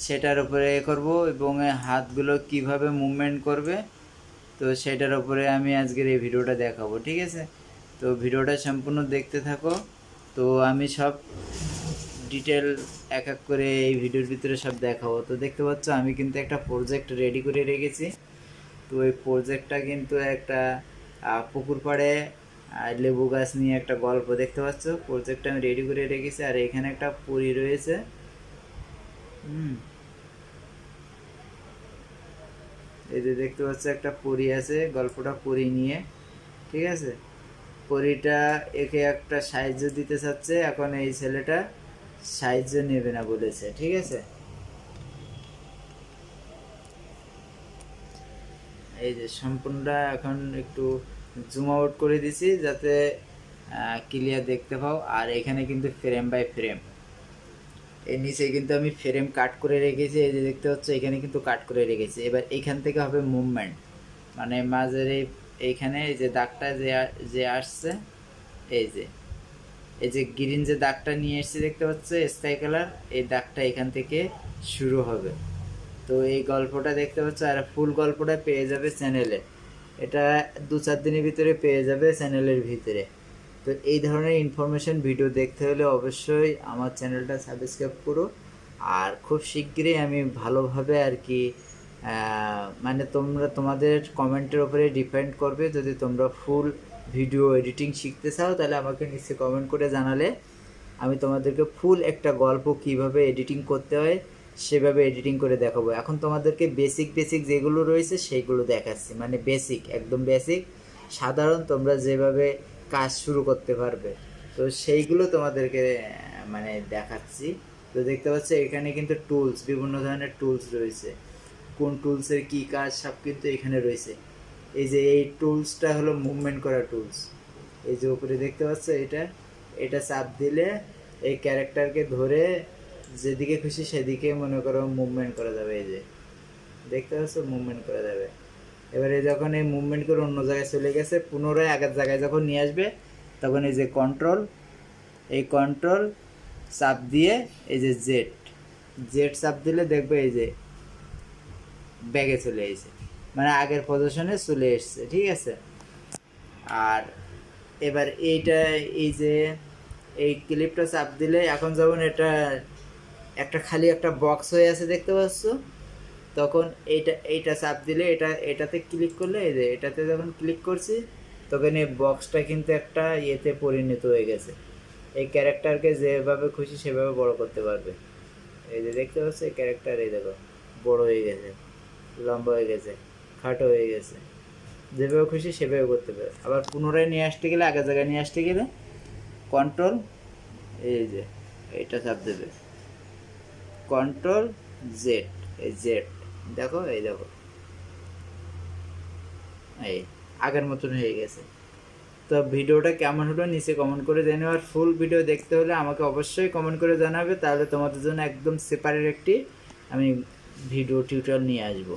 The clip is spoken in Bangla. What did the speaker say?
সেটার উপরে করব এবং হাতগুলো কিভাবে মুভমেন্ট করবে, তো সেটার উপরে আমি আজকের এই ভিডিওটা দেখাবো। ঠিক আছে, তো ভিডিওটা সম্পূর্ণ দেখতে থাকো। তো আমি সব ডিটেল এক এক করে এই ভিডিওর ভিতরে সব দেখাবো। তো দেখতে পাচ্ছ আমি কিন্তু একটা প্রজেক্ট রেডি করে রেখেছি। তো এই প্রজেক্টটা কিন্তু একটা পুকুর পাড়ে লেবু গাছ নিয়ে একটা গল্প। দেখতে পাচ্ছ প্রজেক্টটা আমি রেডি করে রেখেছি, আর এখানে একটা পরী রয়েছে। এই যে দেখতে পাচ্ছ একটা পরী আছে, গল্পটা পরী নিয়ে। ঠিক আছে, পরীটা একে একটা সাহায্য দিতে চাচ্ছে, এখন এই ছেলেটা সাহায্য নেবে না বলেছে। ঠিক আছে, এই যে সম্পূর্ণটা এখন একটু জুম আউট করে দিছি যাতে ক্লিয়ার দেখতে পাও। আর এখানে কিন্তু ফ্রেম বাই ফ্রেম, এর নিচে কিন্তু আমি ফ্রেম কাট করে রেখেছি। এই যে দেখতে পাচ্ছ এখানে কিন্তু কাট করে রেখেছি। এবার এইখান থেকে হবে মুভমেন্ট, মানে মাঝের এইখানে এই যে দাগটা যে আসছে, এই যে গ্রিন যে দাগটা নিয়ে এসেছি দেখতে পাচ্ছ স্কাই কালার, এই দাগটা এখান থেকে শুরু হবে। তো এই গল্পটা দেখতে পাচ্ছ, আর ফুল গল্পটা পেয়ে যাবে চ্যানেলে। এটা 2-4 দিনের ভিতরে পেয়ে যাবে চ্যানেলের ভিতরে। তো এই ধরনের ইনফরমেশন ভিডিও দেখতে হলে অবশ্যই আমার চ্যানেলটা সাবস্ক্রাইব করো। আর খুব শীঘ্রই আমি ভালোভাবে আর কি মানে তোমাদের কমেন্টের উপরে ডিপেন্ড করবে। যদি তোমরা ফুল ভিডিও এডিটিং শিখতে চাও তাহলে আমাকে নিচে কমেন্ট করে জানালে আমি তোমাদেরকে ফুল একটা গল্প কিভাবে এডিটিং করতে হয় সেভাবে এডিটিং করে দেখাবো। এখন তোমাদেরকে বেসিক যেগুলো রয়েছে সেইগুলো দেখাচ্ছি, মানে বেসিক, একদম বেসিক সাধারণ তোমরা যেভাবে কাজ শুরু করতে পারবে, তো সেইগুলো তোমাদেরকে মানে দেখাচ্ছি। তো দেখতে পাচ্ছ এখানে কিন্তু টুলস, বিভিন্ন ধরনের টুলস রয়েছে, কোন টুলসের কী কাজ সব কিন্তু এখানে রয়েছে। এই যে এই টুলসটা হলো মুভমেন্ট করা টুলস। এই যে উপরে দেখতে পাচ্ছ এটা চাপ দিলে এই ক্যারেক্টারকে ধরে যেদিকে খুশি সেদিকে মনে করো মুভমেন্ট করা যাবে। এই যে দেখতে পাচ্ছ মুভমেন্ট করা যাবে। এবারে যখন এই মুভমেন্ট করে অন্য জায়গায় চলে গেছে, পুনরায় আগের জায়গায় যখন নিয়ে আসবে তখন এই যে এই কন্ট্রোল চাপ দিয়ে এই যে জেড চাপ দিলে দেখবে এই যে ব্যাগে চলে এসেছে, মানে আগের পজিশনে চলে এসছে। ঠিক আছে, আর এবার এই যে এই ক্লিপটা চাপ দিলে এখন যখন এটা একটা খালি একটা বক্স হয়ে আছে দেখতে পাচ্ছ, তখন এইটা চাপ দিলে এটাতে ক্লিক করলে এই যে এটাতে যখন ক্লিক করছি তখন এই বক্সটা কিন্তু একটা ইয়েতে পরিণত হয়ে গেছে। এই ক্যারেক্টারকে যেভাবে খুশি সেভাবে বড় করতে পারবে। এই যে দেখতে পাচ্ছ এই ক্যারেক্টার, এই দেখো বড় হয়ে গেছে, লম্বা হয়ে গেছে, খাটো হয়ে গেছে, যেভাবে খুশি সেভাবে করতে পারে। আবার পুনরায় নিয়ে আসতে গেলে, আগের জায়গায় নিয়ে আসতে গেলে কন্ট্রোল, এই যে এটা চাপ দেবে, কন্ট্রোল জেড, এই জেড দেখো, এই দেখো এই আগের মতন হয়ে গেছে। তো ভিডিওটা কেমন হলো নিচে কমেন্ট করে জানিও। আর ফুল ভিডিও দেখতে হলে আমাকে অবশ্যই কমেন্ট করে জানাবে, তাহলে তোমাদের জন্য একদম সেপারেট একটি আমি ভিডিও টিউটোরিয়াল নিয়ে আসবো।